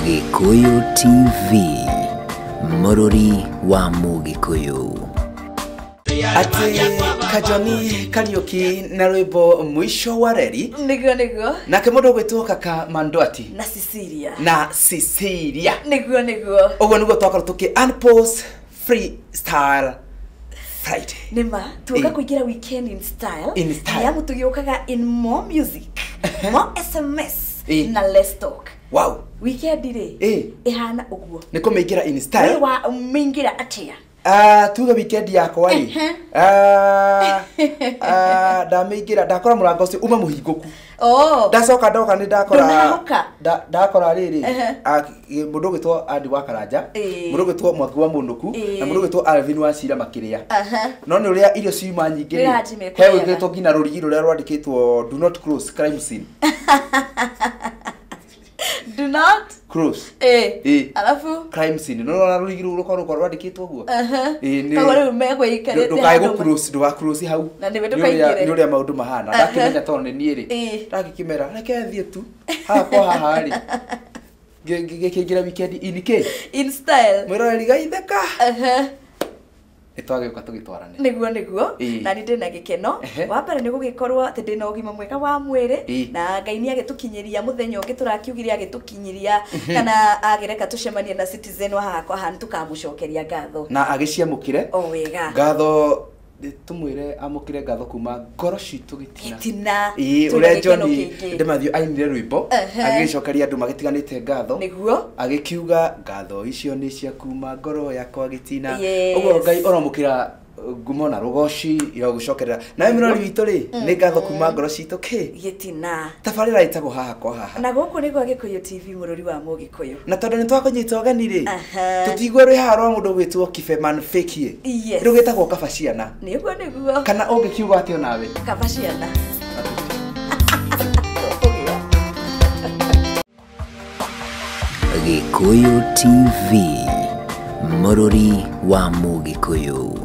Gikuyu TV, Mururi wa Mugikuyu. Ati Kajoni Kariuki na rwimbo mwisho wa reri Niguo nake mundu gwitwo Kaka Mandwati na Cecilia Niguo uguo niguo twakorwo tuki unpost freestyle Friday Nima tuoka kuingira weekend in style ya mutugiukaga in more music more SMS na less talk. Wow, weekend ri ihana uguo niko meingira in style wa meingira atia tuga weekend yakwa ri ndameingira ndakora murango ucio uma muhinguku ndacoka ndoka ni ndakora riri mundu gwitwo Andi wa Karanja mundu gwitwo Mwangi wa Munuku na mundu gwitwo Alvin wa Cira makiria no ni uria irio ciuma nyingi ni he gwitwo ngina rurigi ruria rwandikitwo do not cross crime scene do not cross alafu crime scene no na rurigi ruko rwandikitwo guo ni kagore megwe ikarete ndukae go cross nduga cross hau na ni tukaingire ni uria maundu mahana ndakimenya tondu ni ri ndakikimera reke thie tu hapo haha ri ngira weekend in style mwira riga itheka etwage kwa tugitwarane niguo na ni ndina gikeno wa mbere ni gugikorwo ati ndina ugima mwega wa mwiri na Ngai ni agitukinyiria muthenya ungi turakiugiria agitukinyiria kana agireka tucemanie na Citizen wa hakwa han tukamucokeria ngatho na agiciamukire o wega ngatho tumwire amukire ngatho kuma ngoro citu gitina ure John ndemathio ainire rwimbo agicokeria andu magitiganite ngatho niguo agikiuga ngatho icio ni cia kuma ngoro yakwa gitina uguo Ngai oromukira ngumo na rugoci yo gucokerera nawe mirori witu ri ni ngatho kuma ngoro citu gitina tabarira itago haha kwa haha na guku ni gwa Gikuyu TV Mururi wa Mugikuyu na tondu ni twakunyita ogani ri tutigwe ri haro mundu gwitwo Kifeman Fake rugitagwo Kabashiana niguo kana ungikiuga atio nawe Kabashiana Gikuyu TV, Mururi wa Mugikuyu.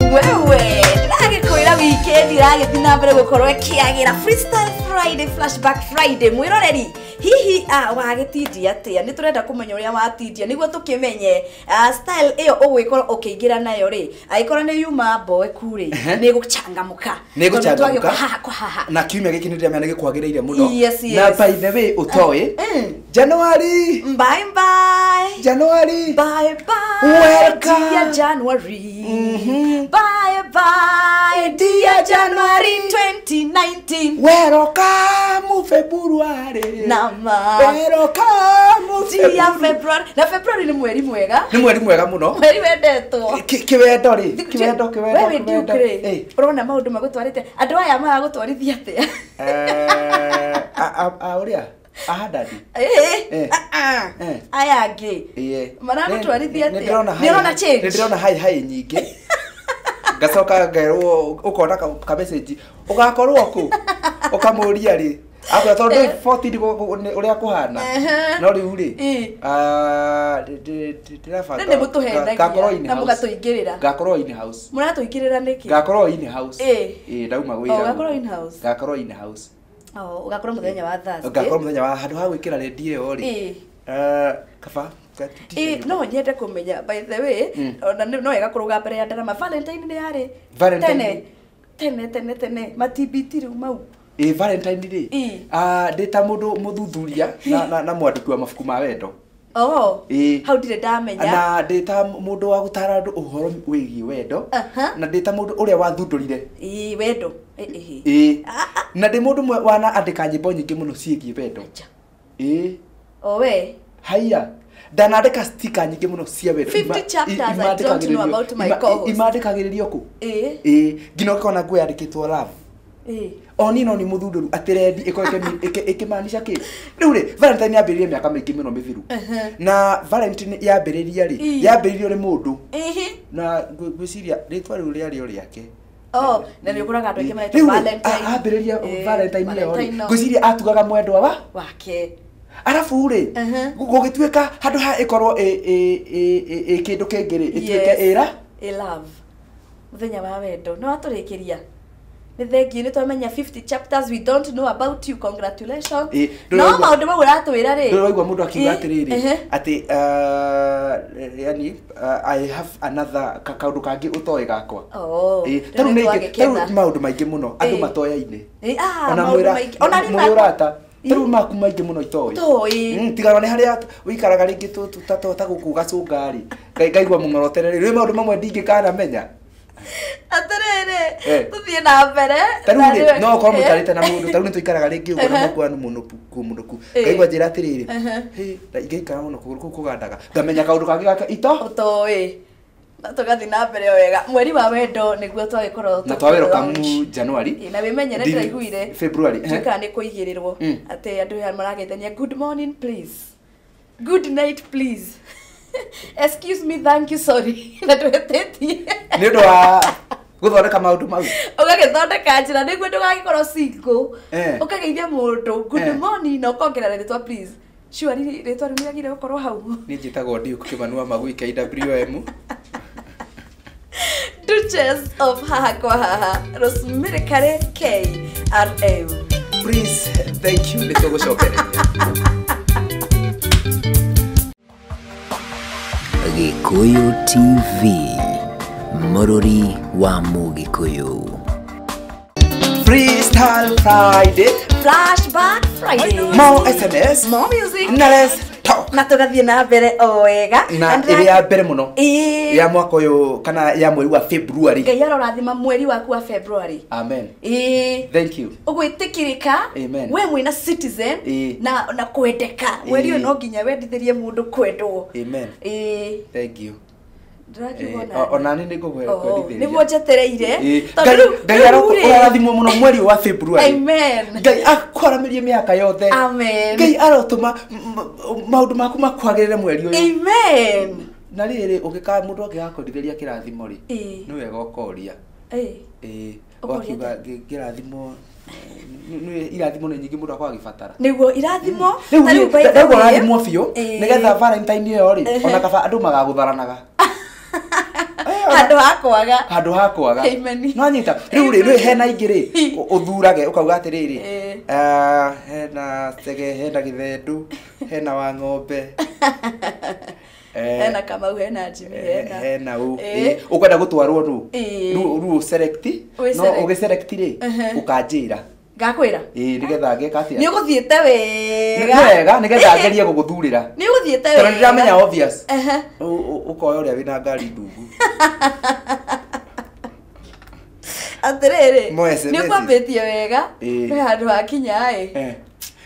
Wewe ndagikuira weekend iragithii na mbere gukorwo kiagira freestyle Friday flashback Friday mwiroreri hihi wagitindia atia ni turenda kumenya uria watindia niguo tukimenye style iyo ugwikorwo ukiingira nayo ri aikorwo ni yuma boe kuri ni guchangamuka na kiumia giki ni ndamenya gikwagireire muno na by the way utoe January January bye welcome dear January bye dear January 2019 welcome February welcome dear February na February ni mweri mwega muno mweri wendetwo kiwendo ri kiwendo wewe ndiukire urona maundu magutwarite andu aya magutwarithia atia uria ahadadi aya angi maragutwarithia atia ndirona change ndirona hai nyingi gacoka ngerwo ukona ka message ugakorwo ku ukamuria ri akwa tondu 14 uria kuhana no riu ri ndirafa nde mutuhendagia na mugatuingirira gakorwo in house muratuingirira niki gakorwo in house ndauma gwira gakorwo in house ugakorwo muthenya wa Thursday ugakorwo muthenya wa handu ha gwikira redio ri kaba no nyende kumenya by the way ona no wega kuruga mbere ya ndarama Valentine ni yari tene matibiti riu mau Valentine ri ndita mundu muthuthuria na mwandiki wa mafuku ma wendo how did ndamenya na ndita mundu wa gutara andu uhoro wigi wendo na ndita mundu uria wathundurire wendo na ndi mundu mwe wana andika nyimbo nyingi muno ciigi wendo we haya ndanandika sticker nyingi muno cia wendo 50 chapters I don't know about my co-host imandikagiririo ku ngino kona ngwe andikitwo love onino ni muthunduru atirendi ikimaanisha ki riu ri Valentine yambiririe miaka mingi muno mithiru na Valentine yambiririe ri yambiririo ri mundu na gwiciria ritwa riu riario riake na ni ukuraga andu aingĩ Valentine ambiriria Valentine leo gwiciria atugaga mwendwa wake arafu ri gugituika handu ha ikorwo kindu kingiri ituike era love muthenya wa wendo no aturikiria Nĩ thengiũ nĩ twamenya 50 chapters we don't know about you. Congratulations. No maũndũ mau ũratwĩra rĩ. Ndĩraigua mũndũ akiuga atĩrĩrĩ atĩ yani I have another kaũndũ kangĩ ũtoĩ gakwa. Tarĩu nĩ maũndũ maingĩ mũno andũ matoyaine. Ona mwĩra Turu maku maingĩ mũno itoĩ. Tigana nĩ harĩa ũikaraga rĩngĩ ta gũkũ gacũngari. Ngaigua mũng'oroterere. Rĩu maũndũ mamwe ndingĩkanamenya. Atĩrĩrĩ, tũthiĩ na mbere. Tarĩu no korwo mũtarĩte na mũndũ, tarĩu nĩ tũikaraga rĩngĩ ũguo na mũkwana mũnũku. Ngaigua njĩra atĩrĩrĩ, ingĩikara mũno kũgũrũ kũgandaga. Ngamenya kaũndũ kangĩ gake ũtoĩ. Tũgathiĩ na mbere wega. Mweri wa wendo nĩguo twagĩkorwo na welcome January. Na wĩmenye nĩ tũraiguire February. Tuka nĩ kũigĩrĩrwo atĩ andũ aya marageithania good morning please. Good night please. Excuse me, thank you, sorry. Na twetĩtie. Nĩ ũndũ wa gũthondeka maũndũ mau. Ũgagĩthondeka njĩra nĩguo ndũgagĩkorwo single. Ũkageithia mũndũ good morning na ũkongerera rĩtwa please. Sure rĩtwa rĩu nĩrĩagire gũkorwo hau. Niĩ njĩtagwo Duke Kĩmanua Magui KWM. Duchess of Haha kwa Haha, Rosemary Kare KRM. Please, thank you. Nĩ tũgũcokereria. Gikuyu TV, Mũrũri wa Mũgĩkũyũ. Freestyle Friday, Flashback Friday, more SMS, more music, na let's talk. Na tugathiĩ na mbere o wega. Na ĩrĩa ya mbere mũno ya mwaka ũyũ kana ya mweri wa February. Ngai arorathima mweri waku wa February. Amen. Thank you. Ũgwĩtĩkĩrĩka we mwĩna citizen na kwendeka. Mweri ũyũ no nginya wendithĩrie mũndũ kwendwo. Amen. Thank you. Ona nĩ ngũkwendithĩria. Nĩguo njetereire. Ngai arorathimwo mũno mweri wa February. Amen. Ngai akwaramĩrie mĩaka yothe. Amen. Ngai arotũma maũndũ maku makwagĩrĩre mweri ũyũ. Amen. Na rĩrĩ ũngĩka mũndũ angĩgakondithĩria kĩrathimo rĩ nĩ wega ũkoria. Wakiuga kĩrathimo irathimo nĩ nyingĩ mũndũ akwa agĩbatara. Nĩguo irathimo rĩu ũrathimwo biũ nĩgetha Valentine ĩyo rĩ ona kaba andũ magagũtharanaga. Handũ ha kwaga. No nyita rĩu rĩ hena ingĩ rĩ ũthurage ũkauga atĩrĩrĩ hena Chege, hena Gĩthendu, hena wa Ng'ombe, hena Kamau, hena Jimmy, hena ukwenda gũtwarwo rũ select no ũgĩselect rĩ ũkanjĩra ngakwĩra nĩgetha ngeka atĩa nĩ ũgũthiĩte wega nĩgetha ngerie gũgũthurĩra nĩ ũgũthiĩte wega tondũ ndĩramenya obvious ũkoya ũrĩa wĩna ngari ndungu atĩrĩrĩ nĩ ũkwambĩtie wega he handũ hakinya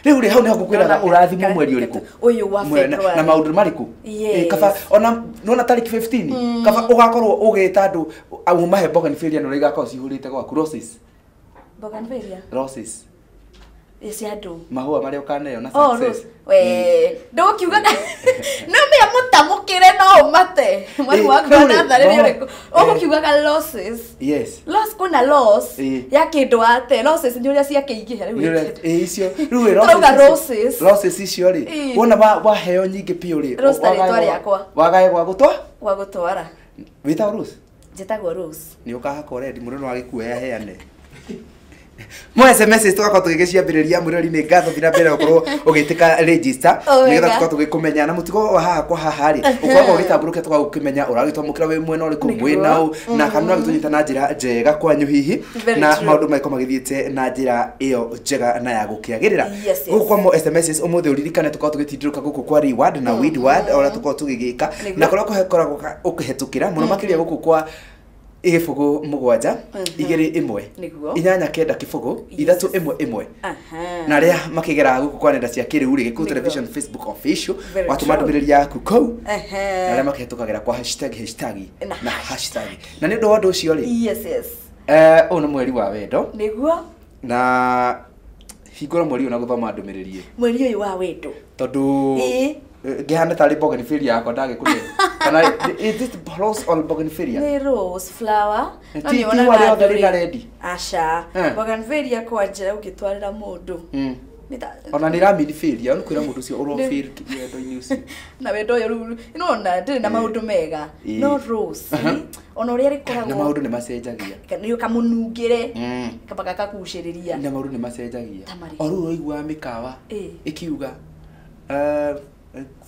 rĩu rĩ hau nĩ ngũkwĩra ũrathimwo mweri ũrĩkũ ũyũ wa February na maũndũ marĩkũ kaba ona nona tarĩki 15 kaba ũgakorwo ũgĩta andũ umahe bougainvillea na igakorwo cihũrĩte gwaku bougainvillea roses cia andũ mahũa marĩa ũkaneo na success ndũkiuga no mĩa mũtamũkĩre no ũmate mwari waku natharĩrĩ ũrĩkũ ũgũkiugaga roses yes kuna loss ya kĩndũ ate roses nĩ ũrĩa ciakĩingĩha rĩu icio rĩu roses icio rĩ wona waheo nyingĩ piũ rĩ wagae gwa gũtwara wĩtagwo rose njĩtagwo rose nĩ ũkahaka already mũndũ no agĩkuoya heane mo SMS tugakorwo tũgĩciambĩrĩria mwĩrĩ-inĩ ngatho thina mbere gũkorwo ũgĩtĩka register nĩgetha tũkorwo tũgĩkũmenya na mũtugo wa haha kwa haha rĩ ũkoragwo ũgĩtambũrũkia tũgagũkĩmenya ũragĩtwamũkĩra wĩ mwena ũrĩkũ mwĩna ũ na kana ũragĩtũnyita na njĩra njega kwanyu hihi na maũndũ magĩkorwo magĩthiĩte na njĩra ĩyo njega na ya gũkĩagĩrĩra gũkũ kwa mo SMS ũmũthĩ ũririkane tũkorwo tũgĩtindũrũka gũkũ kwa reward na widward ũrĩa tũkorwo tũgĩgĩka na kũrĩa ũkoragwo ũkĩhetũkĩra mũno makĩria gũkũ kwa igibugu mugwanja igiri imwe inyanya kenda kibugu ithatu imwe imwe na ria makigera guku kwa nenda cia kiriu ri Gikuyu Television Facebook official watuma ndumiriria yaku kou na ria makihitukagira kwa hashtag na hashtag na ni ndo ucio ri yes ona mweri wa wendo niguo na hingura mweri una guthoma ndumiririe mweri uyu wa wendo tondu ngihana tari bougainvillea yakwa ndagĩkũrĩa kana is this rose or bougainvillea nĩ rose flower ni ona rĩothe rĩna ready aca bougainvillea kwa njĩra ũngĩtwarĩra mũndũ ona nira midfield ya nukwira mundu cio uro field wendo-ini ucio na wendo yo inona ndiri na maundu mega no Rose ona uri rikoragwo na maundu ni macenjagia ni kamunungire kabaga kakushiriria na maundu ni macenjagia oru uigwa mikawa ikiuga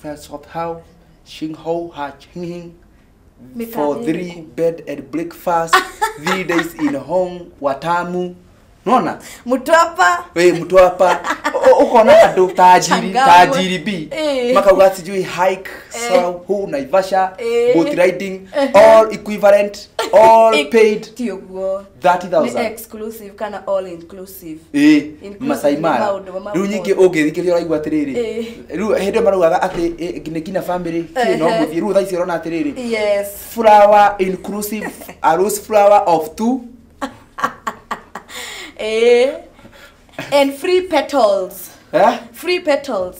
first of how Shing Ho ha Ching for 3 bed and breakfast 3 days in home watamu nona mutwapa mutwapa ukona adu tajiri B makauga sijui hike so who Naivasha boat riding all equivalent all paid tioguo 30,000 exclusive kana all inclusive Masai Mara riu nyingi ungithikiriria uraigwa atiriri riu hende marugaga ati ngina family no muthie riu thaici urona atiriri yes flower inclusive a rose flower of 2 and free petals free petals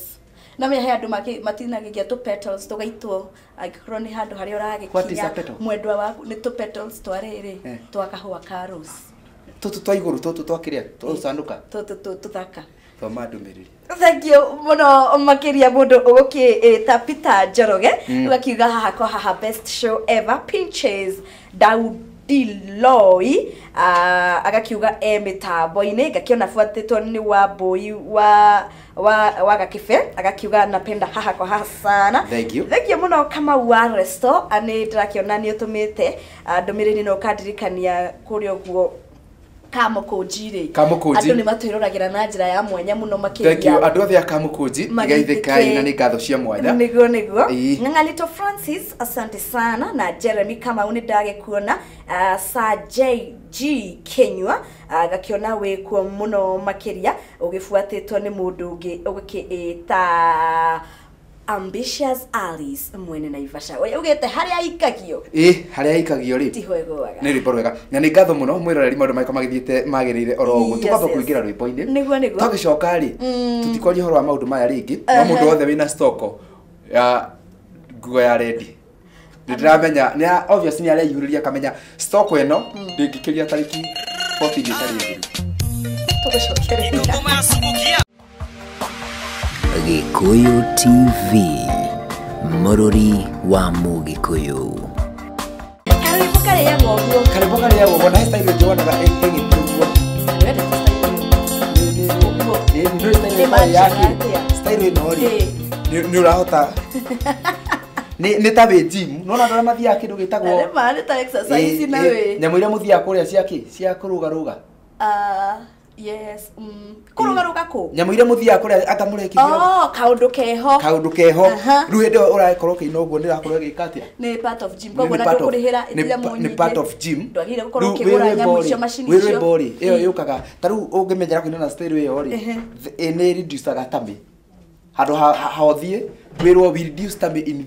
na me handu matinagigia tu petals tugaitwo agikorwo ni handu hari uragikinya mwendwa waku ni tu petals twariri twakahwa ka rose tutu twa iguru tutu twakiria tusanduka tutu tuthaka thoma ndumiriri thank you muno makiria mundu ugukiita Peter Njoroge ugakiuga haha best show ever pinches Diloi agakiuga mitambo-ini gakiona fuatitwo ni Wambui wa Gakibe agakiuga napenda haha kwa haha sana thank you muno kama wa resto ani ndirakiona ni utumite ndumiriri no kandirikania kuri oguo Kamukunji andu ni matwiruragira na njira ya mwanya muno makiria thank you andu othe a Kamukunji igaithikai na ni ngatho cia mwanya niguo Ng'alito Francis asante sana na Jeremy kama uni ndage kuona Sajay G Kenywa gakiona we kuo muno makiria ugifuatitwo ni mundu ungi ugikiita Ambitious Alice mwene Naivasha ugete haria ikagio haria ikagio ri tihwegwaga ni rwimbo rwega na ni ngatho muno mwiroreri maundu maiko magithiite magirire oro uguo tukamba kuingira rwimbo-ini niguo tugicoka ri tutikwaria horo wa maundu maya ringi no mundu wothe wina stoko ya nguo ya ready ndiramenya ni obvious ni aria yuriria kamenya stoko eno ndingikiria tariki 14 itari tugicokereria Gikuyu TV Mururi wa Mugikuyu karibu kare ya gogo na style jonaga egitugo style no ni urahota ni tabe gym nona ndara mathia kindu gitagwo ni ta exercise na we nyamwira muthia kuria cia kuruga yes kurugaruga ku nyamwire muthia kuria atamurekithio kaundu keho riu hende urakorwo kina uguo ndirakorwo gikatia ni part of gym koguo na tukurihira ithia munyi ni part of gym ndwagire gukorwo kigura nyamu icio machine icio bori iyo yukaga taru ungimenyera kuina na style iyo ri ni reduce gatame handu haothie wirwo we reduce tame in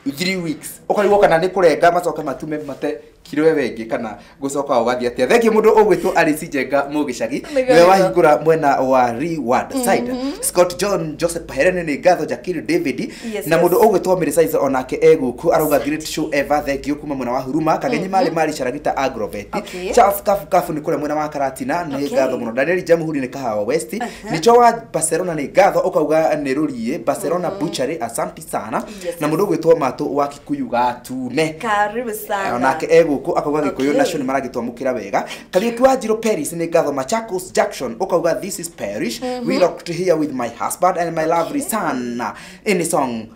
3 weeks ukarigwo kana ni kurenga macoka matume mate kiro wengi kana gucoka ugathia atia theki mundu ugwitwo Alice Njenga Mugicagi we wahingura mwena wa Reward side Scott John Joseph Herene ni ngatho Jakiri David na mundu ugwitwo Mirisize onake eguku arauga great show ever theki kuma mwena wa Huruma kagenyi mali Charagita Agrovet Charles Kafu ni kule mwena wa Karatina ni ngatho muno Daniel Jamhuri ni Kahawa West ni Joa Barcelona ni ngatho ukauga ni Rurie Barcelona Butchery asante sana na mundu ugwitwo Matu wa Kikuyu Gatune karibu sana onake eguku akauga Gikuyu Nation maragitwamukira wega Kariuki wa Jiro Paris ni ngatho Machakos Junction ukauga this is Parish we locked here with my husband and my lovely son in the song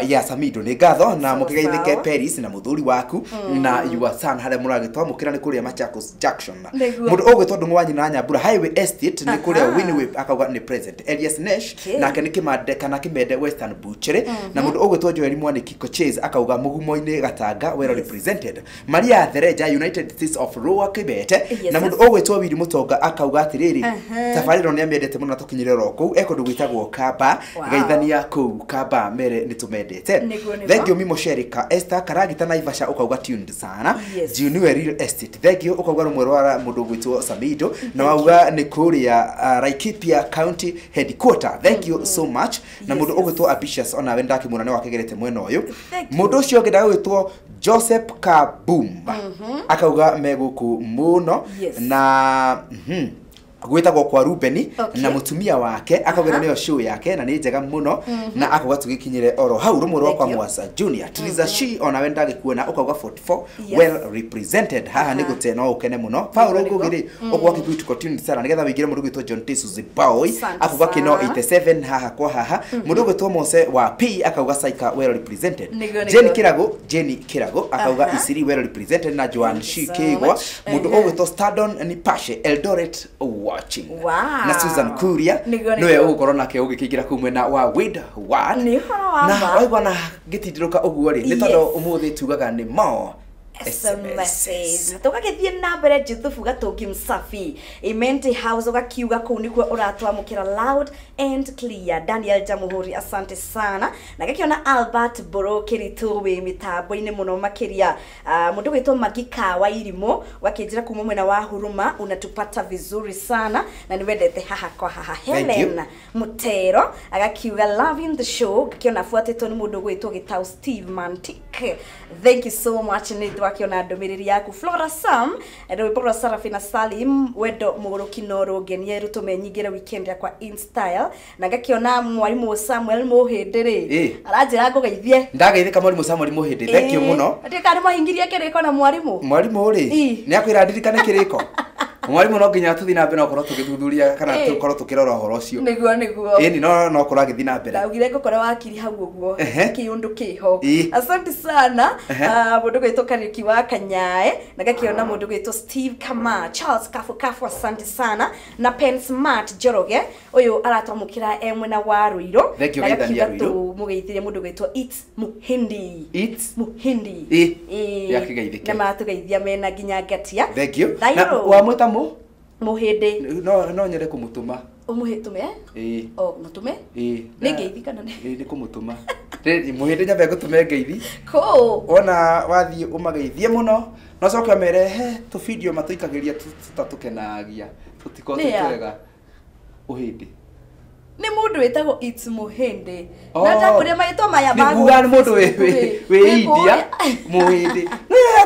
ya Samido ni ngatho na mukigeithike Paris na muthuri waku na your son hale muragitwamukira ni kuria Machakos Junction mundu ugwitwo Ndungu wa Nyina Nyambura Highway Estate ni kuria Winway akauga ni present Elias Nash na Kimade kana Kimede Western Butchery na mundu ugwitwo Joel Mwani Kikochase akauga Mugumo-ini Gatanga well represented Maria Thereja United States of Lower Kibete na mundu ugwitwo Wili Mutonga akauga atiriri tafariro ni amendete muno tukinyirero ku ekondu gwitagwo Kaba geithania ku Kaba mere nitumendete thengio Mimo Sherika Esther Karagita Naivasha ukauga tuned sana Junior Real Estate thengio ukauga rumwerwa mundu gwitwo Samido na wauga ni kuria Laikipia County Headquarter thank you so much na mundu ugwitwo Ambitious ona wenda kimurane wakegerete mwena uyu mundu ucio ngendaga gwitwo Joseph Kabumba akauga meguku muno na gwitagwo kwa Ruben na mutumia wake akogera niyo show yake na ni njega muno na akoga tugikinyire oro hau rumuro kwa Mwasa Junior Triza She ona wenda gikuona ukoga 44 well represented haha ni guteno ukene muno Paulo ngugiri okwa kibuti continue sana nigetha wigire mundu gwitwo John Tesu Ziboy akoga kino 87 haha kwa haha mundu gwitwo Mose wa P akauga Saika well represented Jenny Kirago akauga Isiri well represented na Joan Shikegwa mundu gwitwo Stardon ni Pashe Eldoret watching na Susan Kuria noe ugukorwo nake ugikigira kumwena wa Wade Ward na waigwa na gitidiruka uguo ri ni tondu umuthi tugaga ni mo SMS na tukagithie na mbere Juthufu Gatuki Msafi Imenti House ugakiuga kuu nikwe uratwamukira loud and clear Daniel Jamuhuri asante sana na gakiona Albert Boro Kirituwe mitambo-ini muno makiria mundu gwitwo Magika wa Irimo wakinjira kuma mwena wa Huruma unatupata vizuri sana na niwendete haha kwa haha Helen Mutero agakiuga loving the show gakiona afuatetwo ni mundu gwitwo Gitau Steve Mantik thank you so much ni wakiona ndomiriri yaku Flora Sam Robora Sarafina Salim wendo muguruki noro genie rutumenyigire weekend yakwa InStyle na gakiona mwarimu Samuel Muhindiri aranjira ngugeithie ndageithika mwarimu Samuel Muhindiri thank you muno ati kana mahingirie kiriko na mwarimu ri ni akwira ndirikane kiriko mwarimu no nginya tuthi na mbere no korwo tugithuthuria kana tukorwo tukirora horo cio niguo ni no korwo agithi na mbere ndagire ngukora wakiri hau uguo kiundu kiho asante sana mundu gwitwo Kariki wa Kanyae na gakiona mundu gwitwo Steve Kama Charles Kafu asante sana na Pen Smart Joroge uyu aratwamukira emwena wa Ruiro na gakiuga tu mugeithire mundu gwitwo It's Muhindi yakigeithike na matugeithia mena nginya Gatia thank you na wa mweta Muhindi no nyere kumutuma umuhitume mutume ningeithika na ni kumutuma Muhindi nyabe gutume ngeithi ona wathi umageithie muno no coke merehe tu video matuikagiria tutatukenagia tutiko tutwega uhindi ni mundu wetagwo It's Muhindi na ndakuria maitwa maya bagu ni mundu we India Muhindi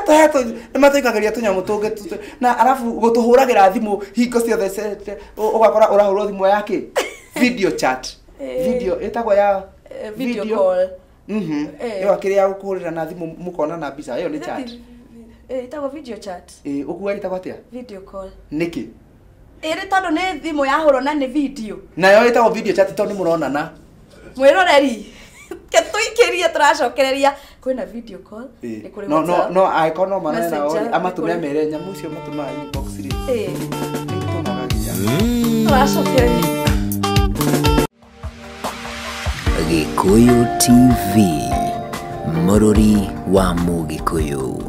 hata matuikagiria tunyamu tunge na arafu gutuhuragira thimu hingo ciothe ugakora urahurwo thimu yake video chat video etagwo ya video call yo akiria gukurira na thimu mukona na mbica iyo ni chat etagwo video chat ukuwa etagwo atia video call niki ere tondu ni thimu yahurwo na ni video nayo etagwo video chat tondu muronana mwiroreri ketuikirie turacokereria kwina video call ni kuri no aikono manena ori amatume mere nyamu cio matuma inbox ri tumogagia turacokereria Gikuyu TV Mururi wa Mugikuyu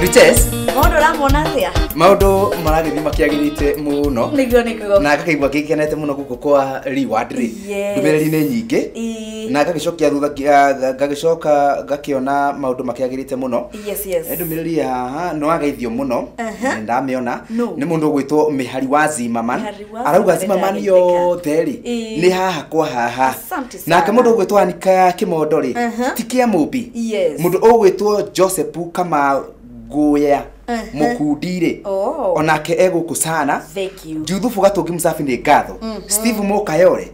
Riches Maundu ramona atia maundu maragithi makiagirite muno niguo na gakaigwa gikenete muno guku kwa reward ri ndumereri ni nyingi na gagicokia thutha gagicoka gakiona maundu makiagirite muno ndumereri haha no ageithio muno ndamiona ni mundu gwitwo Mihari wa Zimmerman arauga Zimmerman yo theri ni haha kwa haha na ke mundu gwitwo Anika Kimondo ri tikia mubi mundu ogwitwo Joseph Kama Guya mukundire onake eguku sana Juthufu Gatuki Msafi ni ngatho Steve Mokayore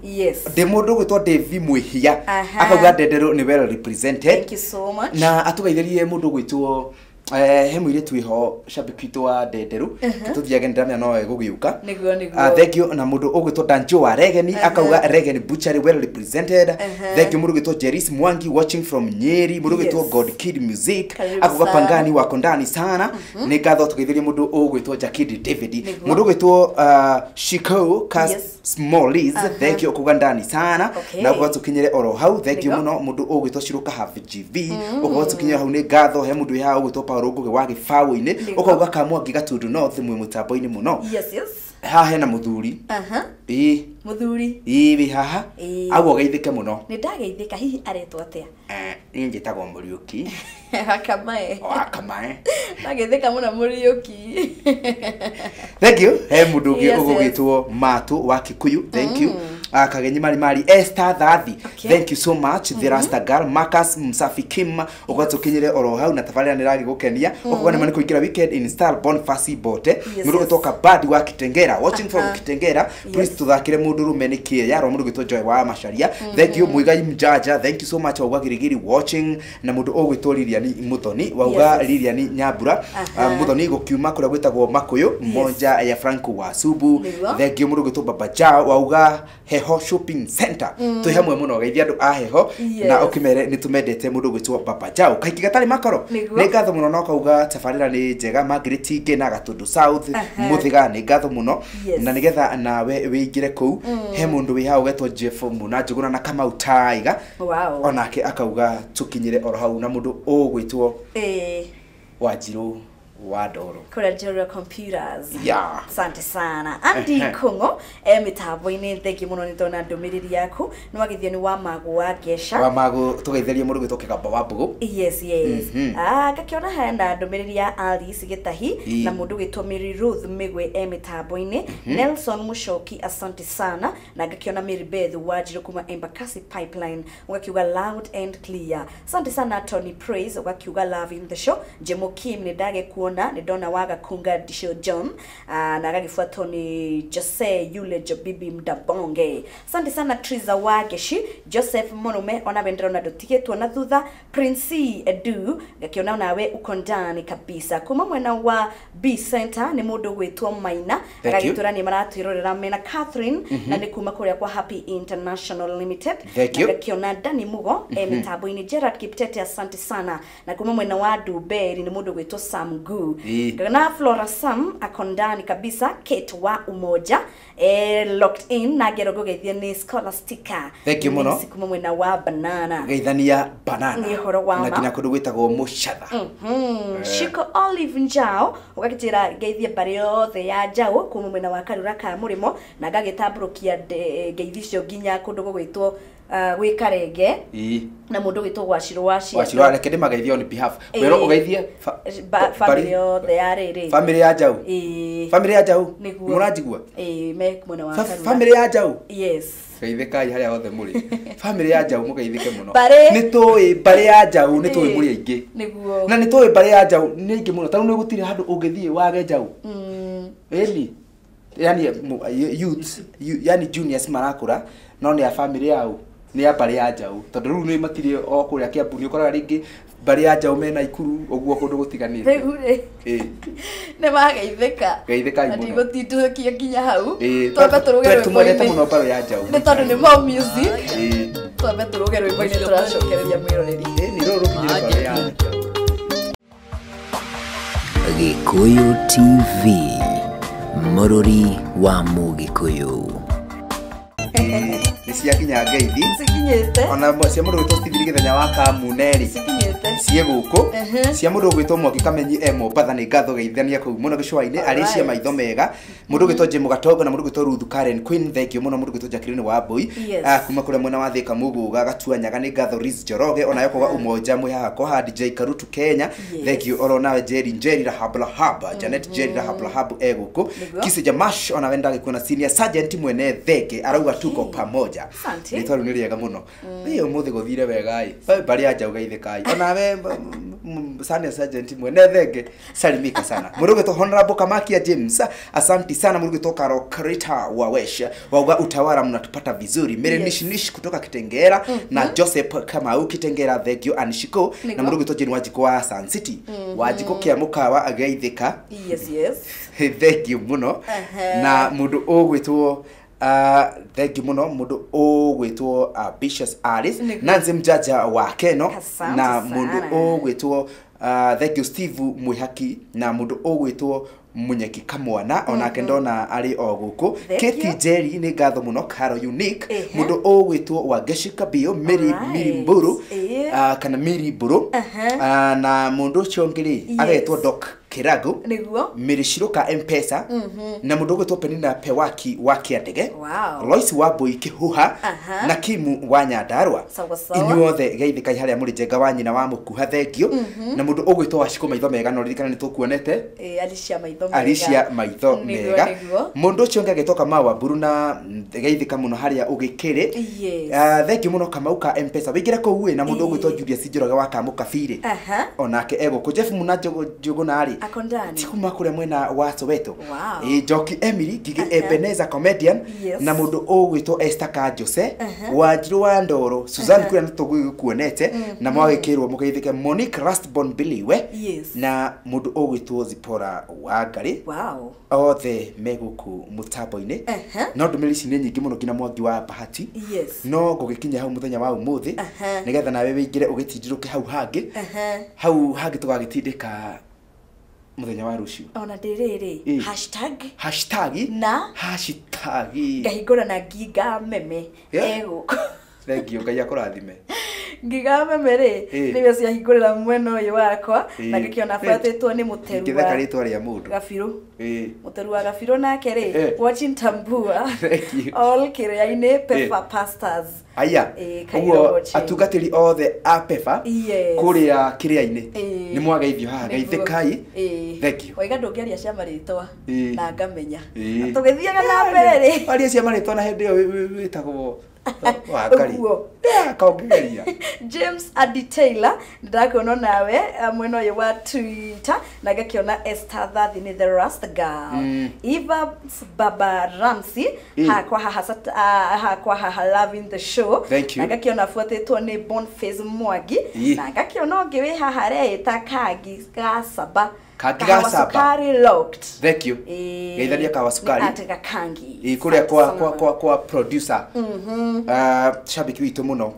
de mundu gwitwo Devi Mwihia akauga Ndendero ni well represented thank you so much na atugaithirie mundu gwitwo he mwire twiho shabikito wa Ndenderu tuthiage ndamya no egugiuka niguo thank you na mundu ogwitwo Danjo wa Regeni akauga Regeni Butchery well represented thank you mundu gwitwo Jeris Mwangi watching from Nyeri mundu gwitwo God Kid Music akauga Pangani wako ndani sana ni ngatho tugeithirie mundu ogwitwo Jakid David mundu gwitwo Shiko Kas Smallies thank you kuga ndani sana na kwa tukinyire oro hau thank you muno mundu ogwitwo Shiruka Have GV kwa tukinyire hau ni ngatho he mundu ya ogwitwo Paulo wa Gifawu-ini ukauga kamwa Gigatundu North mwe mutambo-ini muno haha hena muthuri muthuri wi haha agwo geithike muno ni ndageithika hihi aretwo atia ni njitagwo Muriuki akamae ndageithika muno Muriuki thank you he mundu ugitwo Matu wa Kikuyu thank you Kagenyi mari Esther Thathi thank you so much the Rasta Girl Marcus Msafi Kim ugatũkinyire oro hau na tabarĩra nĩragi gũkenia ũkugana mani kũingĩra weekend install Boniface Bote mũndũ gũtoka bad wa Kitengera watching from Kitengera please tuthakire mũndũ rume nĩ kĩya ro mũndũ gĩtwo Joy wa Macharia thank you Muigai Mjaja thank you so much wa Girigiri watching na mũndũ ũgwĩtwo Lilian Muthoni wauga Lilian Nyambura Muthoni gũkiuma kũrĩa gwĩtagwo Makũyũ moja ya Franco wa Subu thank you mũndũ gĩtwo Baba Jao wauga Heho shopping center twĩ hamwe mũno geithia andũ a Heho na ukimere nitumendete mũndũ gwĩtwo Baba Jao kaingĩ gatarĩ makoro nĩ ngatho mũno no kauga tabarĩra nĩ njega Margaret Inge na Gatundu South Muthiga nĩ ngatho mũno na nĩgetha nawe wĩingĩre kũu he mũndũ wĩ hau getwo Jeff Muna Njuguna na Kamau Taiga onake akauga tukinyire oro hau na mũndũ ũgwĩtwo Wanjiru wa Ndoro kura Njoro Computers yeah asante sana Andy Kungo mitambo-inĩ thank you mũno nĩtona ndũmĩrĩri yaku nĩ wagithio nĩ wa Magu wa Gesha wa Magu tũgeithĩrie mũndũ gwĩtwo Kĩgamba wa Mbugu yes ngakiona hena ndũmĩrĩri ya Alice Gĩtahi na mũndũ gwĩtwo Mary Ruth Migwe mitambo-inĩ Nelson Mushoki asante sana na ngakiona Mary Beth Wanjiru kuma Embakasi Pipeline ugakiuga loud and clear asante sana Tony Praise ugakiuga loving the show Jemo Kim nĩ ndage kuona nĩ ndona waga kunga Disho John na agagifuatwo ni Jose Yule Jobibi Mdabonge asante sana Triza Wageshi Joseph Monume ona bendera na dotiketwo na thutha Prince Edu ngakiona nawe uko ndani kabisa kuma mwena wa B Center ni mundu gwitwo Maina agagitura ni maratwirorera mena Catherine na ni kuma kuria kwa Happy International Limited ngakiona Dani Mugo mitambo-inĩ Gerard Kiptete asante sana na kuma mwena wa Duberi ni mundu gwitwo Sam Gu na Flora Sam akondani kabisa Kate wa Umoja locked in na gerogo geithia ni Scholastica thank you muno kuma mwena wa Banana geithania Banana ni horo wa na kinya kundu gwitagwo Muchatha Shiko Olive Njao ugakitira geithia bari yothe ya Njao kuma mwena wa Karura ka Murimo na gagitamburukia geithicio nginya kundu gwitwo Wikarenge na mundu gwitwo Wachiro reke ndimageithio on behalf wero ugeithie family yothe ya riri family ya Njau family ya Njau muranjigua me mwena wa Karura family ya Njau yes geithikai haria hothe muri family ya Njau mugeithike muno nitoi bari ya Njau nitoi muri aingi niguo na nitoi bari ya Njau ni aingi muno tanu gutire handu ungithie wage Njau eni yani youth yani juniors marakura no ni ya family yao ni ya bari ya Njau tondu riu ni matire o kuria Kiambu ni ukora ringi bari ya Njau mena Ikuru oguo kundu gutiganire ne mageithika geithika ati gutitukia kinya hau twambe turuge tumwendete muno bari ya Njau ni tondu ni mo music twambe turuge rwimbo-ini turacokereria mwiroreri ni ruru kinyire bari ya Njau Gikuyu TV Mũrũri wa Mũgĩkũyũ cia kinya ngeithi sikinyete ona cia mundu gwitwo Steve Githenya wa Kamuneri sikinyete cie guku cia mundu gwitwo Mwangi Kamenyi Mombatha ni ngatho geithania kuu muno gicwa-ini ari cia maitho mega mundu gwitwo Jemo Gatongo na mundu gwitwo Ruth Karen Queen thank you muno mundu gwitwo Jacqueline wa Boy kuma kuria mwena wa Thika Muguga Gatuanyaga ni ngatho Riz Joroge ona yoko wa Umoja mwihaha kwa DJ Karutu Kenya thank you oro nawe Jerry Rahab Janet Jerry Rahab eguku Kisi Jamash ona wenda gikuona senior sergeant mwene Theke arauga tuko pamoja ni twaru ni riega muno iyo muthi guthire wega bari ya Njau geithikai ona we senior sergeant mwene Theke salimika sana mundu gwitwo Honorable Kamakia James asante sana mundu gwitwo Karo Krita wa Wesha wauga utawala mnatupata vizuri Merenish kutoka Kitengera na Joseph Kamau Kitengera thank you Anishiko na mundu gwitwo Jane Wajiko wa Sun City Wajiko kia mukawa ageithika yes thank you muno na mundu ugwitwo thank you muno mundu ugwitwo Ambitious Alice Nancy Mjaja wa Keno na mundu ugwitwo thank you Steve Muihaki na mundu ugwitwo Munyeki Kamwana onake ndona ari o guku Keti Jerry ni ngatho muno Karo Unique mundu ugwitwo wa Geshika Bio Miri Mburu kana Miri Mburu na mundu ucio ngiri agetwo Doc Kirago niguo Miriciroka M-Pesa na mundu gwitwo Penina Pewaki wa Kiandege Lois Wambui Kihuha na Kimu wa Nyandarua inyuothe geithika haria muri jenga wa nyina wa mukuha thengio na mundu ugwitwo Waciko maitho mega no ririkana ni tukuonete Alicia maitho mega mundu ucio ngagitwo Kamawa Mburu na geithika muno haria ugikire thengio muno Kamauka M-Pesa wingire ko uwe na mundu ugwitwo Julius Njoroge wa Kamukabire onake ego ko Jeff Munajo Jogonari tikuma kure mwena wa Soweto Joki Emily Gigi Ebenezer comedian na mundu ugwitwo Esther Kajose Wanjiru wa Ndoro Susan kure ntugukuonete na mwagikirwo mugeithike Monique Rustborn Biliwe na mundu ugwitwo Zipora wa Ngari othe meguku mutambo-ini no ndumiri ici ni nyingi muno kina mwangi wa bahati no ngugikinya hau muthenya wa umuthi nigetha nawe wingire ugitindiruke hau hangi tugagitindika muthenya wa rucio ona ndiriri hashtag ngahingura na nginga meme ego thengio Ngai akurathime ngiga meme ri niwe ciahingurira mwena uyu wakwa na gikiona fatitwo ni muteru wa ritwa ria mundu Gabiru muteru wa Gabiru nake ri watching Tambua all kiria-ini Pefa Pastors aya uguo atungatiri othe a Pefa kuria kiria-ini ni mwageithio haha geithikai thengio waiga ndungiaria cia maritwa na ngamenya tugithiaga na mbere ri aria cia maritwa na hindi iyo witagwo Wakari kaongeria James Adi Taylor ndakuona nawe mwena uyu wa Twitter na gakiona Esther Thathi ni the Rust Girl Eva Baba Ramsey hakwa haha loving the show na gakiona fuatitwo ni Boniface Mwangi na gakiona onge wi haha reta Kagi Gasaba Kawasukari locked. Thank you. Geitharia Kawasukari. Atega Kangi. Kuria kwa producer. Shabiki witu muno.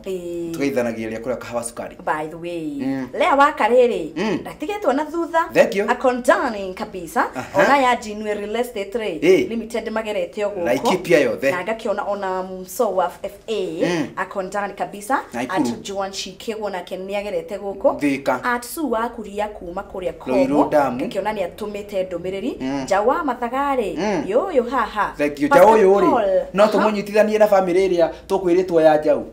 Tugeithanagiria kuria Kawasukari. By the way, lea wakariri. Ndatigetwo na thutha. Akondani kabisa. Ona ya Jinwe Real Estate Trade Limited magerete oguko. Na ikipia yothe. Na gakiona ona mso wa FA. Akondani kabisa. Atu Joan Shikego na Kenya gerete guko. Atsu wa kuria kuma kuria Komo. Kiona ni atumite ndumiriri Jawa Mathagari yoyo haha thengio Jawa yuri no tumunyitithanie na family iria tukwiritwo ya Jau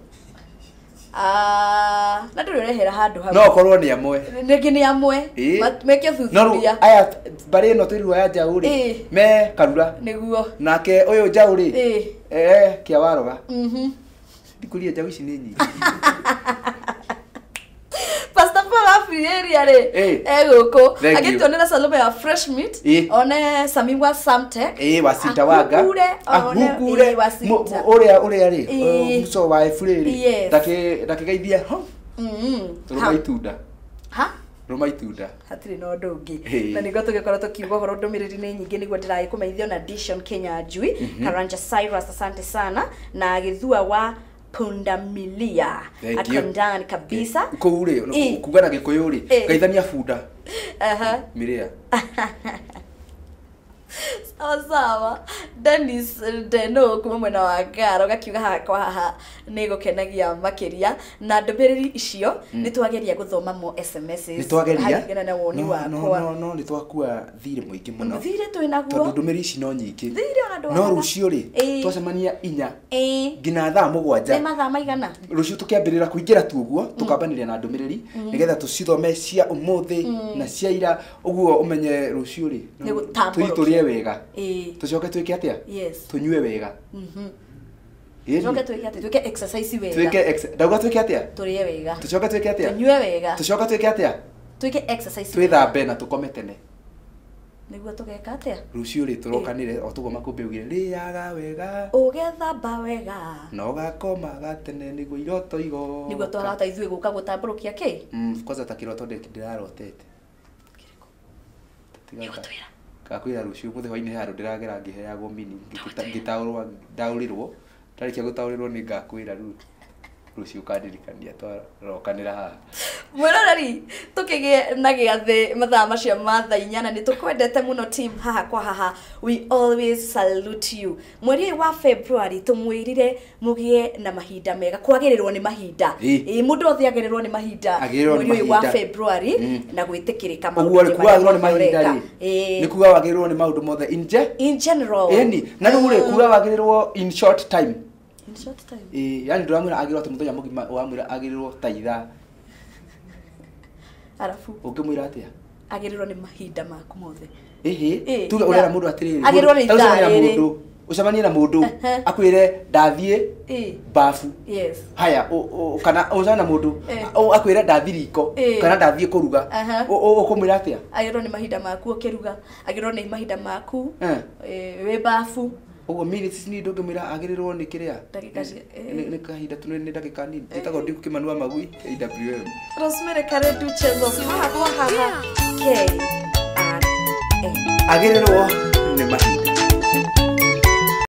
na ndurehera handu hau no korwo ni amwe nigi ni amwe meke thuthuria aya bari no twirirwo ya Jau ri me Karura niguo nake uyu Jau ri kia waroga ndikuria Jau ici ni nyingi area re egoko agitonera Salome ya fresh meat one Samiwa Samtech Wasita waga ahukure uria ri muso wa efuriri ndakigeithia turumaitunda rumaitunda hatiri no ndungi na nigo tugikora tukiuga horo ndumiriri ni nyingi niguo ndirai kumeithio na Dishon Kenya Ajui Karanja Cyrus asante sana na Githua wa Pundamilia akondani kabisa kuure kugana gikuyu ri geithania bunda miria sawa Dennis Deno kuma mwena wa Ngaro gakiuga hakwa haha nigukenagia makiria na ndũmĩrĩri icio nitwageria guthoma mo SMS nitwageria na woni wakwa no nitwakua thire muingi muno thire twinaguo tondu ndũmĩrĩri ici no nyingi thire ona ndwa no rucio ri twacemania 4 ngina thaa 7 mathaa maigana rucio tukiambirira kuingira tu uguo tukambaniria na ndũmĩrĩri nigetha tucithome cia umuthi na cia ira uguo umenye rucio ri tuiturie wega tucoke twike atia tunyue wega tucoke twike atia twike exercise wega twike ndauga twike atia turie wega tucoke twike atia tunyue wega tucoke twike atia twike exercise twithambe na tukome tene niguo tugeka atia rucio ri turokanire o tugo makumbe ugire riaga wega ugethamba wega no gakoma gatene niguo iroto igo niguo twahota ithuĩ guka gutamburukia ki kwanza takiroto ndirarotete niguo twira kakwira rucio muthe hwaini haru ndiragera ngiheagwo mini ngitaurwa ndaurirwo tarikia gutaurirwo ni ngakwira ru rucio ukandirikania twarokanira haha mwiroreri tukigie na giathi mathaa macio matha inyana ni tukwendete muno team haha kwa haha. We always salute you. Mweri wa February tumwirire mugie na mahinda mega kwagirirwo ni mahinda mundu othe agirirwo ni mahinda mweri wa February na gwitikirika maundu kuagirwo ni mahinda ni kuga wagirirwo ni maundu mothe in general na nuri kuga wagirirwo in short time. In short time. Yani ndamwira agirirwo ati muthenya mugima wamwira agirirwo ta ithaa. Arafu ukimwira atia agirirwo ni mahinda maku mothe. Tuge urera mundu atiriri. Agirirwo ni ithaa ucemanie na mundu akwire ndathie bafu. Yes. Haya kana uzana mundu akwire ndathie riko kana ndathie kuruga ukumwira atia agirirwo ni mahinda maku ukiruga agirirwo ni mahinda maku we bafu ugo minutes ni ndungimwira agirirwo ni kiria ni kahinda tunene ndagika nini itago ndiku kimanua magui AWM Rosemary Karedu Chezo haha K R A agirirwo ni mahinda